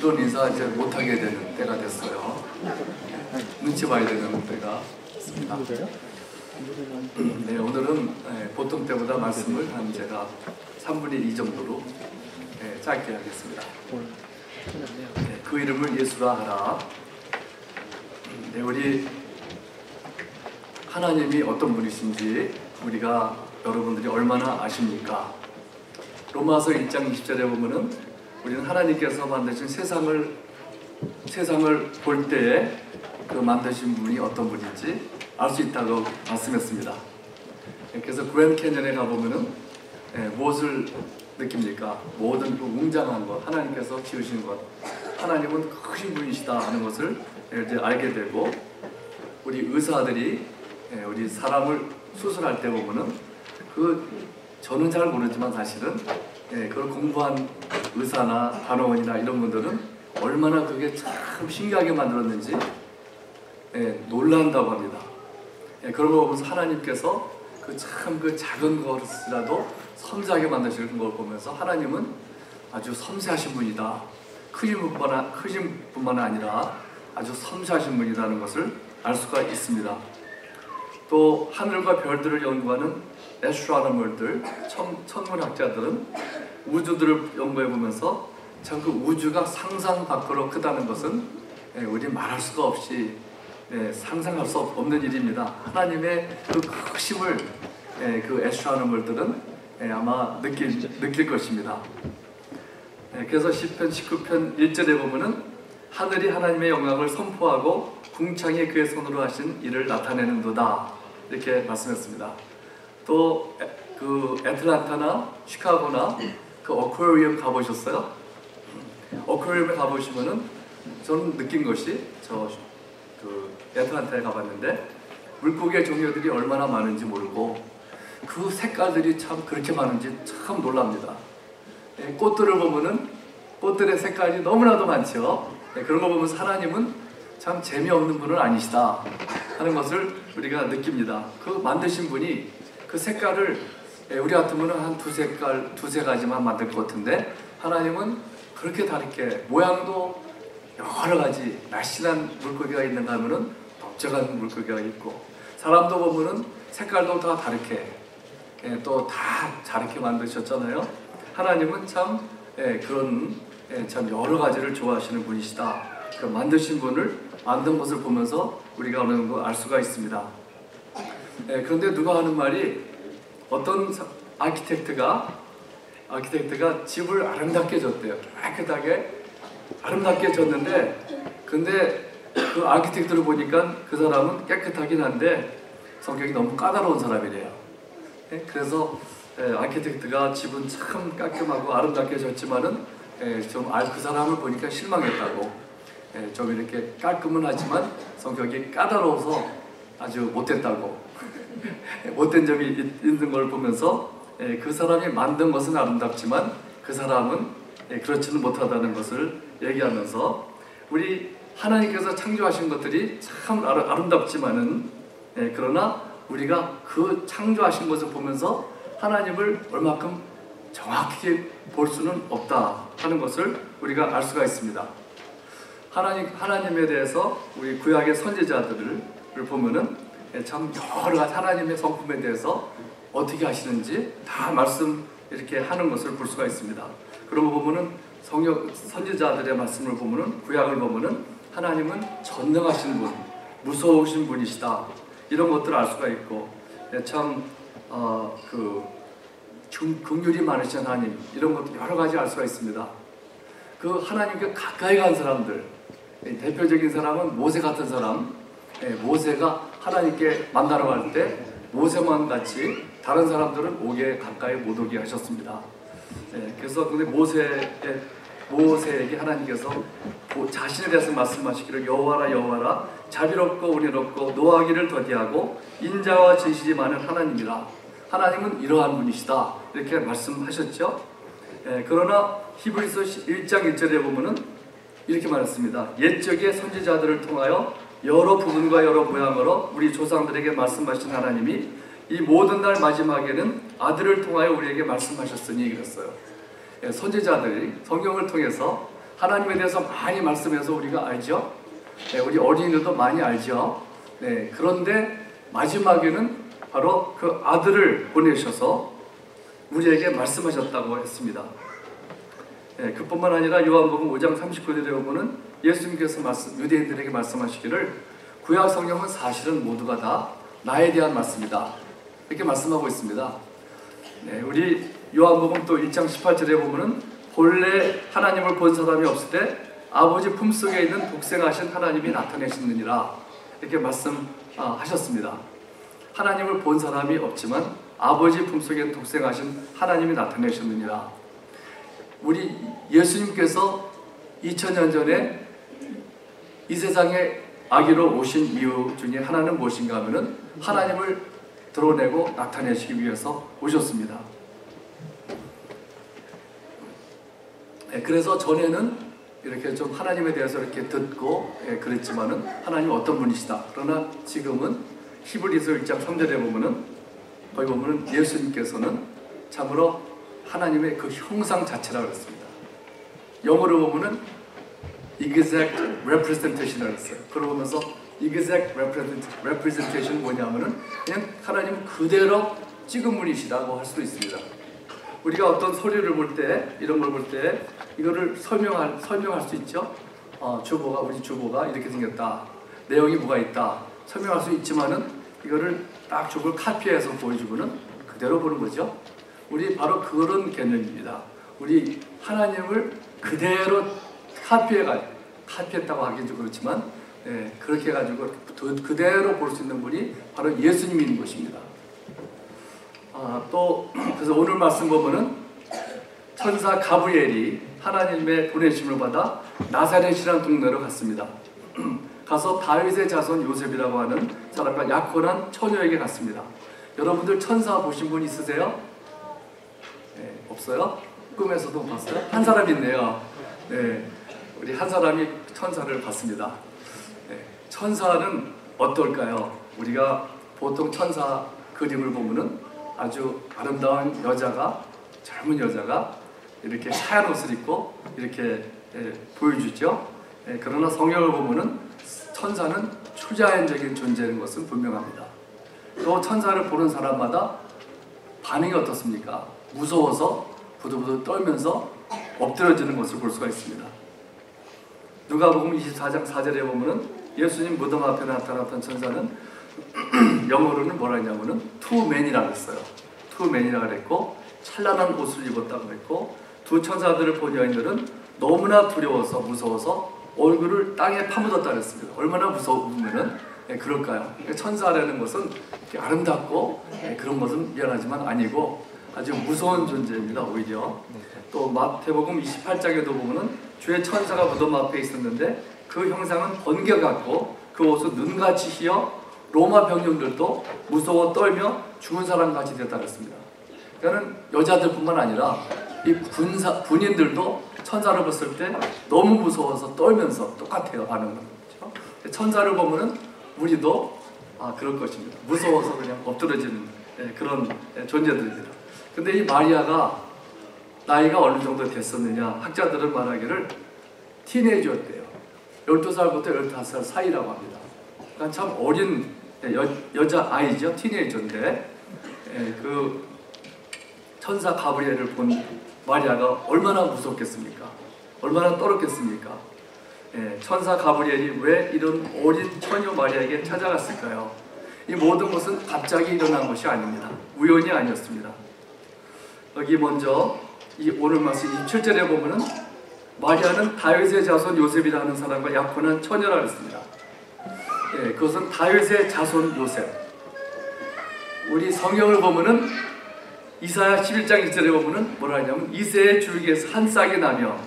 그런 인사 이제 못하게 되는 때가 됐어요. 눈치 봐야 되는 때가 있습니다. 네, 오늘은 보통 때보다 말씀을 한 제가 3분의 2 정도로 짧게 하겠습니다. 네, 그 이름을 예수라 하라. 네, 우리 하나님이 어떤 분이신지 우리가 여러분들이 얼마나 아십니까? 로마서 1장 20절에 보면은 우리는 하나님께서 만드신 세상을 볼 때에 그 만드신 분이 어떤 분인지 알 수 있다고 말씀했습니다. 그래서 그랜드 캐년에 가보면은 무엇을 느낍니까? 모든 그 웅장한 것, 하나님께서 지으신 것, 하나님은 크신 분이시다 하는 것을 이제 알게 되고, 우리 의사들이 우리 사람을 수술할 때 보면은 저는 잘 모르지만 사실은 그걸 공부한 의사나 간호원이나 이런 분들은 얼마나 그게 참 신기하게 만들었는지 놀란다고 합니다. 그런 거 보면서 하나님께서 그 작은 것이라도 섬세하게 만드시는 걸 보면서 하나님은 아주 섬세하신 분이다. 크신 뿐만 아니라 아주 섬세하신 분이라는 것을 알 수가 있습니다. 또 하늘과 별들을 연구하는 애스트로노머들, 천문학자들은 우주들을 연구해 보면서 참 그 우주가 상상 밖으로 크다는 것은 우리 말할 수가 없이 상상할 수 없는 일입니다. 하나님의 그 크심을 그 애스트로노머들은 아마 느낄 것입니다. 그래서 시편 19편 1절에 보면은 하늘이 하나님의 영광을 선포하고 궁창이 그의 손으로 하신 일을 나타내는도다, 이렇게 말씀했습니다. 또 그 애틀란타나 시카고나 그 어쿠아리움 가보셨어요? 어쿠아리움에 가보시면은 저는 느낀 것이, 애틀란타에 가봤는데 물고기의 종류들이 얼마나 많은지 모르고 그 색깔들이 참 그렇게 많은지 참 놀랍니다. 꽃들을 보면은 꽃들의 색깔이 너무나도 많죠. 그런 거 보면서 하나님은 참 재미없는 분은 아니시다 하는 것을 우리가 느낍니다. 그 만드신 분이 그 색깔을 우리 같으면 한 두세 가지만 만들 것 같은데 하나님은 그렇게 다르게 모양도 여러 가지, 날씬한 물고기가 있는가 하면은 넓적한 물고기가 있고, 사람도 보면은 색깔도 다 다르게 또 다 다르게 만드셨잖아요. 하나님은 참 그런 참 여러 가지를 좋아하시는 분이시다. 그 만드신 분을 만든 것을 보면서 우리가 어느 거 알 수가 있습니다. 그런데 누가 하는 말이, 어떤 아키텍트가 집을 아름답게 졌대요. 깨끗하게 아름답게 졌는데, 근데 그 아키텍트를 보니까 그 사람은 깨끗하긴 한데 성격이 너무 까다로운 사람이래요. 그래서 아키텍트가 집은 참 깔끔하고 아름답게 졌지만은 좀 그 사람을 보니까 실망했다고, 좀 이렇게 깔끔은 하지만 성격이 까다로워서 아주 못됐다고, 못된 점이 있는 걸 보면서 그 사람이 만든 것은 아름답지만 그 사람은 그렇지는 못하다는 것을 얘기하면서, 우리 하나님께서 창조하신 것들이 참 아름답지만은 그러나 우리가 그 창조하신 것을 보면서 하나님을 얼마큼 정확히 볼 수는 없다 하는 것을 우리가 알 수가 있습니다. 하나님에 대해서 우리 구약의 선지자들을 보면은 참 여러 가지 하나님의 성품에 대해서 어떻게 하시는지 다 말씀 이렇게 하는 것을 볼 수가 있습니다. 그런 거 보면은 선지자들의 말씀을 보면은, 구약을 보면은 하나님은 전능하신 분, 무서우신 분이시다, 이런 것들을 알 수가 있고, 참 긍휼이 많으신 하나님, 이런 것도 여러 가지 알 수가 있습니다. 그 하나님께 가까이 간 사람들, 대표적인 사람은 모세 같은 사람. 모세가 하나님께 만나러 갈 때 모세만 같이 다른 사람들은 오게 가까이 못 오게 하셨습니다. 그래서 근데 모세에게 하나님께서 자신에 대해서 말씀하시기를, 여호와라 여호와라 자비롭고 은혜롭고 노하기를 더디하고 인자와 진실이 많은 하나님이라, 하나님은 이러한 분이시다, 이렇게 말씀하셨죠. 그러나 히브리서 1장 1절에 보면은 이렇게 말했습니다. 옛적의 선지자들을 통하여 여러 부분과 여러 모양으로 우리 조상들에게 말씀하신 하나님이 이 모든 날 마지막에는 아들을 통하여 우리에게 말씀하셨으니, 그랬어요. 선지자들이 성경을 통해서 하나님에 대해서 많이 말씀해서 우리가 알죠. 네, 우리 어린이들도 많이 알죠. 네, 그런데 마지막에는 바로 그 아들을 보내셔서 우리에게 말씀하셨다고 했습니다. 네, 그뿐만 아니라 요한복음 5장 39절에 보면은 예수님께서 유대인들에게 말씀하시기를 구약 성경은 사실은 모두가 다 나에 대한 말씀이다, 이렇게 말씀하고 있습니다. 네, 우리 요한복음 또 1장 18절에 보면은 본래 하나님을 본 사람이 없을 때 아버지 품속에 있는 독생하신 하나님이 나타내시느니라, 이렇게 말씀하셨습니다. 하나님을 본 사람이 없지만 아버지 품속에 독생하신 하나님이 나타내셨느니라. 우리 예수님께서 2000년 전에 이 세상에 아기로 오신 이유 중에 하나는 무엇인가 하면은 하나님을 드러내고 나타내시기 위해서 오셨습니다. 네, 그래서 전에는 이렇게 좀 하나님에 대해서 이렇게 듣고 그랬지만은 하나님 어떤 분이시다. 그러나 지금은 히브리서 1장 3절에 보면은 거기 보면은 예수님께서는 참으로 하나님의 그 형상 자체라고 했습니다. 영어로 보면은 exact representation이라고 했어요. 그러면서 exact representation 뭐냐면은 그냥 하나님 그대로 찍은 분이시라고 할 수도 있습니다. 우리가 어떤 소리를 볼 때, 이런 걸 볼 때 이거를 설명할 수 있죠. 우리 주보가 이렇게 생겼다, 내용이 뭐가 있다 설명할 수 있지만은 이거를 딱 주보를 카피해서 보여주고는 그대로 보는 거죠. 우리 바로 그런 개념입니다. 우리 하나님을 그대로 카피했다고 하긴 좀 그렇지만 그렇게 해가지고 그대로 볼 수 있는 분이 바로 예수님인 것입니다. 또 그래서 오늘 말씀 보면은 천사 가브리엘이 하나님의 보내심을 받아 나사렛이라는 동네로 갔습니다. 가서 다윗의 자손 요셉이라고 하는 사람과 약혼한 처녀에게 갔습니다. 여러분들 천사 보신 분 있으세요? 네, 없어요? 꿈에서도 봤어요? 한 사람 있네요. 네, 우리 한 사람이 천사를 봤습니다. 네, 천사는 어떨까요? 우리가 보통 천사 그림을 보면은 아주 아름다운 여자가, 젊은 여자가 이렇게 하얀 옷을 입고 이렇게 보여주죠. 그러나 성경을 보면은 천사는 초자연적인 존재인 것은 분명합니다. 또 천사를 보는 사람마다 반응이 어떻습니까? 무서워서 부들부들 떨면서 엎드려지는 것을 볼 수가 있습니다. 누가복음 24장 4절에 보면은 예수님 무덤 앞에 나타났던 천사는 영어로는 뭐라 했냐면은 투맨이라고 했어요. 투맨이라고 그랬고 찬란한 옷을 입었다고 했고 두 천사들을 본 여인들은 너무나 두려워서 무서워서 얼굴을 땅에 파묻었다 그랬습니다. 얼마나 무서우면은 그럴까요? 천사라는 것은 아름답고 그런 것은 미안하지만 아니고 아주 무서운 존재입니다. 오히려 또 마태복음 28장에도 보면은 주의 천사가 무덤 앞에 있었는데 그 형상은 번개 같고 그 옷은 눈같이 희어 로마 병력들도 무서워 떨며 죽은 사람같이 되었다 그랬습니다. 그러니까 여자들뿐만 아니라 이 군인들도 천사를 봤을 때 너무 무서워서 떨면서 똑같아요. 반응은. 그렇죠? 천사를 보면은 우리도 그럴 것입니다. 무서워서 그냥 엎드러지는 그런 존재들입니다. 근데 이 마리아가 나이가 어느 정도 됐었느냐, 학자들은 말하기를 티네이저였대요. 12살부터 15살 사이라고 합니다. 그러니까 참 어린 여자아이죠. 티네이저인데 그 천사 가브리엘을 본 마리아가 얼마나 무섭겠습니까? 얼마나 떨었겠습니까? 천사 가브리엘이 왜 이런 어린 처녀 마리아에게 찾아갔을까요? 이 모든 것은 갑자기 일어난 것이 아닙니다. 우연이 아니었습니다. 여기 먼저 이 오늘 말씀 27절에 보면은 마리아는 다윗의 자손 요셉이라는 사람과 약혼한 처녀라 했습니다. 그것은 다윗의 자손 요셉. 우리 성경을 보면은 이사야 11장 1절에 보면은 뭐라 하냐면 이새의 줄기에서 한 싹이 나며,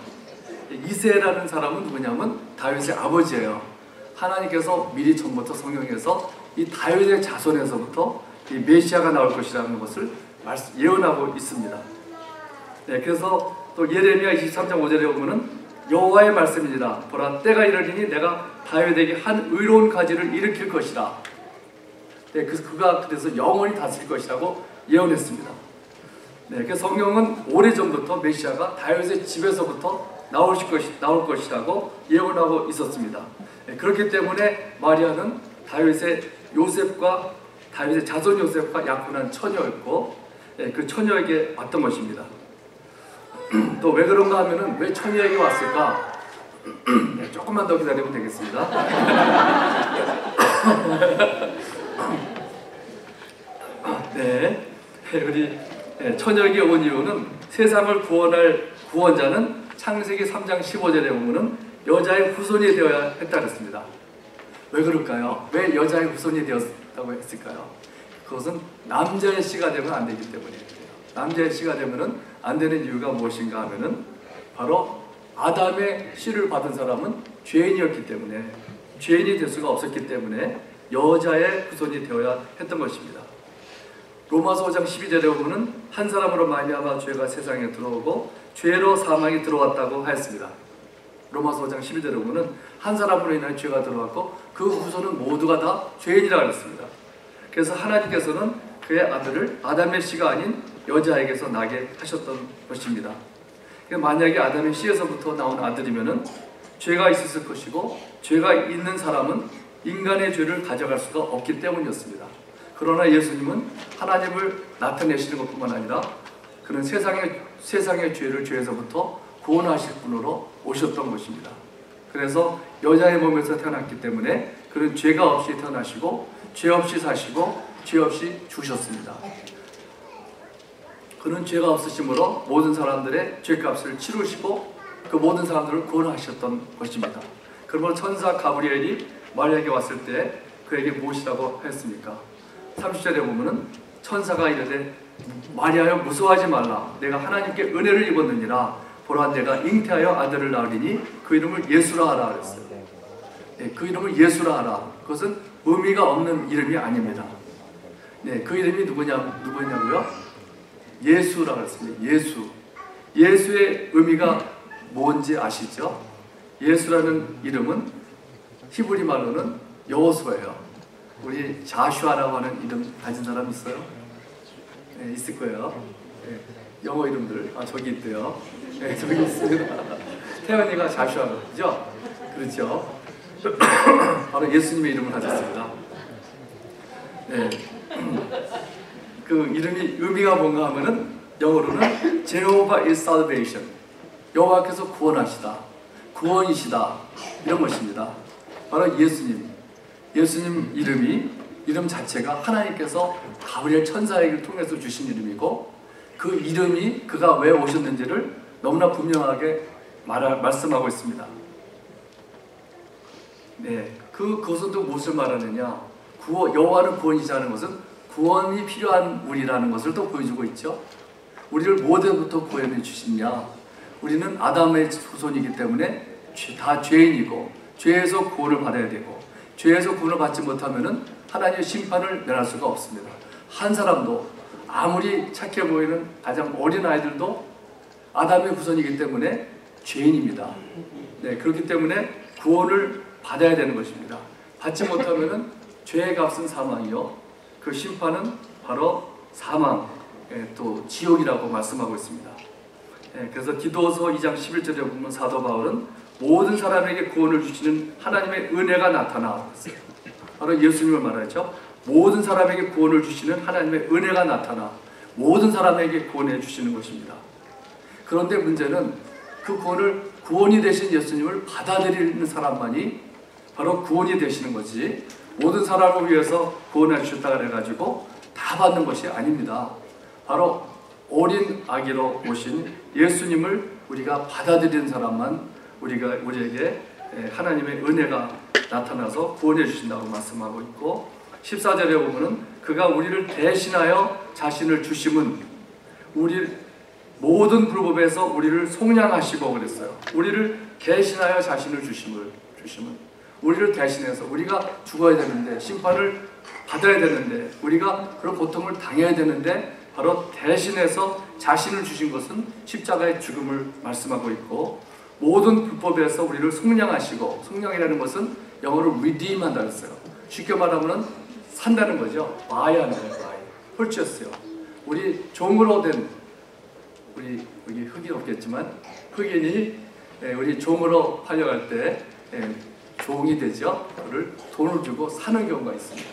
이새라는 사람은 누구냐면 다윗의 아버지예요. 하나님께서 미리 전부터 성경에서 이 다윗의 자손에서부터 이 메시아가 나올 것이라는 것을 예언하고 있습니다. 그래서 또 예레미야 23장 5절에 보면은 여호와의 말씀이니라. 보라, 때가 이르리니 내가 다윗에게 한 의로운 가지를 일으킬 것이라. 그가 그래서 영원히 다스릴 것이라고 예언했습니다. 그래서 성경은 오래전부터 메시아가 다윗의 집에서부터 나올 것이라고 예언하고 있었습니다. 그렇기 때문에 마리아는 다윗의 자손 요셉과 약혼한 처녀였고 그 처녀에게 왔던 것입니다. 또 왜 그런가 하면은 왜 처녀에게 왔을까? 조금만 더 기다리면 되겠습니다. 네, 우리 처녀에게 온 이유는 세상을 구원할 구원자는 창세기 3장 15절에 보면은 여자의 후손이 되어야 했다 그랬습니다. 왜 그럴까요? 왜 여자의 후손이 되었다고 했을까요? 그것은 남자의 씨가 되면 안 되기 때문이에요. 남자의 씨가 되면은 안 되는 이유가 무엇인가 하면은 바로 아담의 씨를 받은 사람은 죄인이었기 때문에, 죄인이 될 수가 없었기 때문에 여자의 후손이 되어야 했던 것입니다. 로마서 5장 12절에 보면은 한 사람으로 말미암아 죄가 세상에 들어오고 죄로 사망이 들어왔다고 하였습니다. 로마서 5장 12절에 보면은 한 사람으로 인한 죄가 들어왔고 그 후손은 모두가 다 죄인이라고 했습니다. 그래서 하나님께서는 그의 아들을 아담의 씨가 아닌 여자에게서 나게 하셨던 것입니다. 만약에 아담의 씨에서부터 나온 아들이면은 죄가 있었을 것이고 죄가 있는 사람은 인간의 죄를 가져갈 수가 없기 때문이었습니다. 그러나 예수님은 하나님을 나타내시는 것뿐만 아니라 그는 세상의 죄를 죄에서부터 구원하실 분으로 오셨던 것입니다. 그래서 여자의 몸에서 태어났기 때문에 그는 죄가 없이 태어나시고 죄 없이 사시고 죄 없이 죽으셨습니다. 그는 죄가 없으심으로 모든 사람들의 죄값을 치르시고 그 모든 사람들을 구원하셨던 것입니다. 그러므로 천사 가브리엘이 마리아에게 왔을 때 그에게 무엇이라고 했습니까? 30절에 보면은 천사가 이르되 마리아여 무서워하지 말라. 내가 하나님께 은혜를 입었느니라. 보라 내가 잉태하여 아들을 낳으리니 그 이름을 예수라 하라 그랬어요. 네, 그 이름을 예수라 하라. 그것은 의미가 없는 이름이 아닙니다. 네, 그 이름이 누구냐고요? 예수라고 했습니다. 예수. 예수의 의미가 뭔지 아시죠? 예수라는 이름은 히브리 말로는 여호수아예요. 우리 자슈아라고 하는 이름 가진 사람 있어요? 네, 있을 거예요. 네, 영어 이름들. 아, 저기 있대요. 네, 저기 있습니다. 태연이가 자슈아죠? 그렇죠? 바로 예수님의 이름을 가졌습니다. 네. 그 이름이 의미가 뭔가 하면은 영어로는 Jehovah is salvation. 여호와께서 구원하시다. 구원이시다. 이런 것입니다. 바로 예수님. 예수님 이름 자체가 하나님께서 가브리엘 천사에게 통해서 주신 이름이고 그 이름이 그가 왜 오셨는지를 너무나 분명하게 말씀하고 있습니다. 네, 그것은 또 무엇을 말하느냐? 여호와는 구원이시라는 것은 구원이 필요한 우리라는 것을 또 보여주고 있죠. 우리를 무엇에부터 구원해 주시냐? 우리는 아담의 후손이기 때문에 다 죄인이고 죄에서 구원을 받아야 되고 죄에서 구원을 받지 못하면은 하나님의 심판을 면할 수가 없습니다. 한 사람도 아무리 착해 보이는 가장 어린 아이들도 아담의 후손이기 때문에 죄인입니다. 네, 그렇기 때문에 구원을 받아야 되는 것입니다. 받지 못하면은 죄의 값은 사망이요. 그 심판은 바로 사망, 또 지옥이라고 말씀하고 있습니다. 그래서 디도서 2장 11절에 보면 사도 바울은 모든 사람에게 구원을 주시는 하나님의 은혜가 나타나 바로 예수님을 말하죠. 모든 사람에게 구원을 주시는 하나님의 은혜가 나타나 모든 사람에게 구원해 주시는 것입니다. 그런데 문제는 그 구원이 되신 예수님을 받아들이는 사람만이 바로 구원이 되시는 거지 모든 사람을 위해서 구원해 주셨다 그래가지고 다 받는 것이 아닙니다. 바로 어린 아기로 오신 예수님을 우리가 받아들이는 사람만 우리에게 하나님의 은혜가 나타나서 구원해 주신다고 말씀하고 있고 14절에 보면은 그가 우리를 대신하여 자신을 주심은 우리 모든 불법에서 우리를 속량하시고 그랬어요. 우리를 대신하여 자신을 주심은 우리를 대신해서 우리가 죽어야 되는데 심판을 받아야 되는데 우리가 그런 고통을 당해야 되는데 바로 대신해서 자신을 주신 것은 십자가의 죽음을 말씀하고 있고 모든 불법에서 우리를 속량하시고 속량이라는 것은 영어로 redeem 한다 했어요. 쉽게 말하면 산다는 거죠. buy 하는 거예요. purchase요. 우리 종으로 된 우리 여기 흑인 없겠지만 흑인이 우리 종으로 팔려갈 때 종이 되죠. 그를 돈을 주고 사는 경우가 있습니다.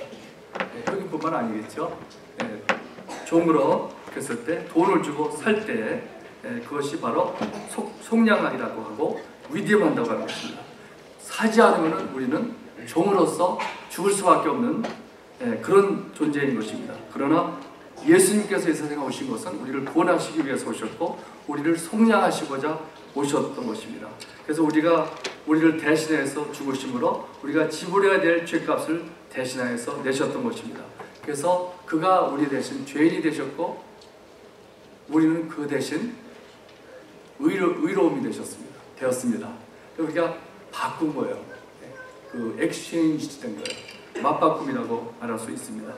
여기뿐만 아니겠죠. 종으로 했을 때 돈을 주고 살 때 그것이 바로 속량이라고 하고 위대한다고 하는 것입니다. 사지 않으면 우리는 종으로서 죽을 수밖에 없는 그런 존재인 것입니다. 그러나 예수님께서 이 세상에 오신 것은 우리를 구원하시기 위해서 오셨고 우리를 속량하시고자 오셨던 것입니다. 그래서 우리를 대신해서 죽으심으로 우리가 지불해야 될 죄값을 대신하여서 내셨던 것입니다. 그래서 그가 우리 대신 죄인이 되셨고 우리는 그 대신 의로움이 되었습니다. 우리가 바꾼 거예요. 그 엑스체인지 된 거예요. 맞바꿈이라고 말할 수 있습니다.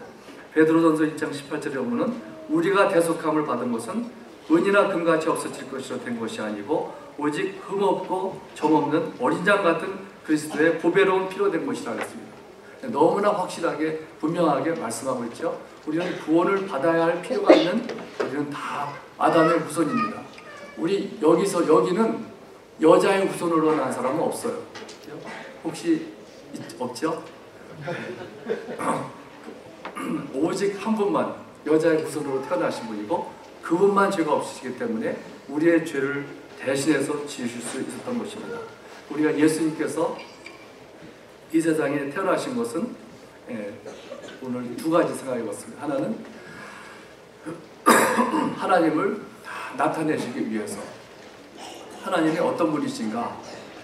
베드로전서 1장 18절에 보면은 우리가 대속함을 받은 것은 은이나 금같이 없어질 것이라 된 것이 아니고 오직 흠없고 점없는 어린 양 같은 그리스도의 보배로운 피로 된 것이라 했습니다. 너무나 확실하게 분명하게 말씀하고 있죠. 우리는 구원을 받아야 할 필요가 있는 우리는 다 아담의 후손입니다. 여기는 여자의 후손으로 난 사람은 없어요. 혹시 없죠? 오직 한 분만 여자의 후손으로 태어나신 분이고 그분만 죄가 없으시기 때문에 우리의 죄를 대신해서 지으실 수 있었던 것입니다. 우리가 예수님께서 이 세상에 태어나신 것은 오늘 두 가지 생각해 봤습니다. 하나는 하나님을 나타내시기 위해서 하나님이 어떤 분이신가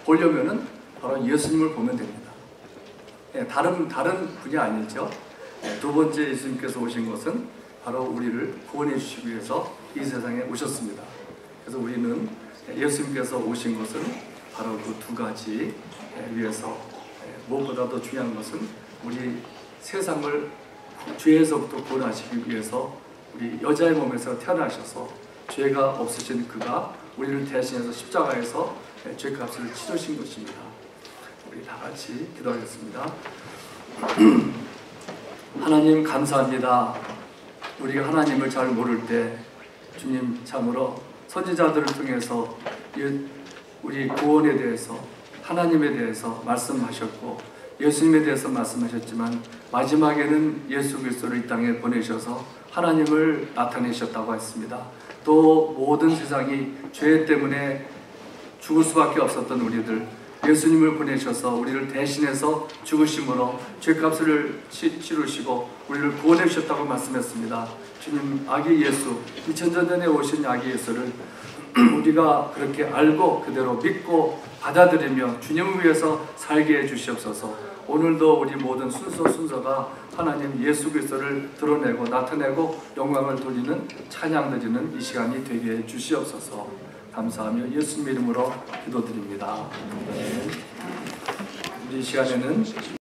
보려면은 바로 예수님을 보면 됩니다. 다른 분이 아니죠. 두 번째 예수님께서 오신 것은 바로 우리를 구원해 주시기 위해서 이 세상에 오셨습니다. 그래서 우리는 예수님께서 오신 것은 바로 그 두 가지 위해서 무엇보다도 중요한 것은 우리 세상을 죄에서부터 구원하시기 위해서 우리 여자의 몸에서 태어나셔서 죄가 없으신 그가 우리를 대신해서 십자가에서 죄값을 치르신 것입니다. 우리 다 같이 기도하겠습니다. 하나님 감사합니다. 우리가 하나님을 잘 모를 때 주님 참으로 선지자들을 통해서 우리 구원에 대해서 하나님에 대해서 말씀하셨고 예수님에 대해서 말씀하셨지만 마지막에는 예수 그리스도를 이 땅에 보내셔서 하나님을 나타내셨다고 했습니다. 또 모든 세상이 죄 때문에 죽을 수밖에 없었던 우리들 예수님을 보내셔서 우리를 대신해서 죽으심으로 죄값을 치르시고 우리를 구원해 주셨다고 말씀했습니다. 주님 아기 예수 2000년 전에 오신 아기 예수를 우리가 그렇게 알고 그대로 믿고 받아들이며 주님을 위해서 살게 해주시옵소서. 오늘도 우리 모든 순서가 하나님 예수 그리스도를 드러내고 나타내고 영광을 돌리는 찬양 드리는 이 시간이 되게 해주시옵소서. 감사하며 예수님 이름으로 기도드립니다. 우리 시간에는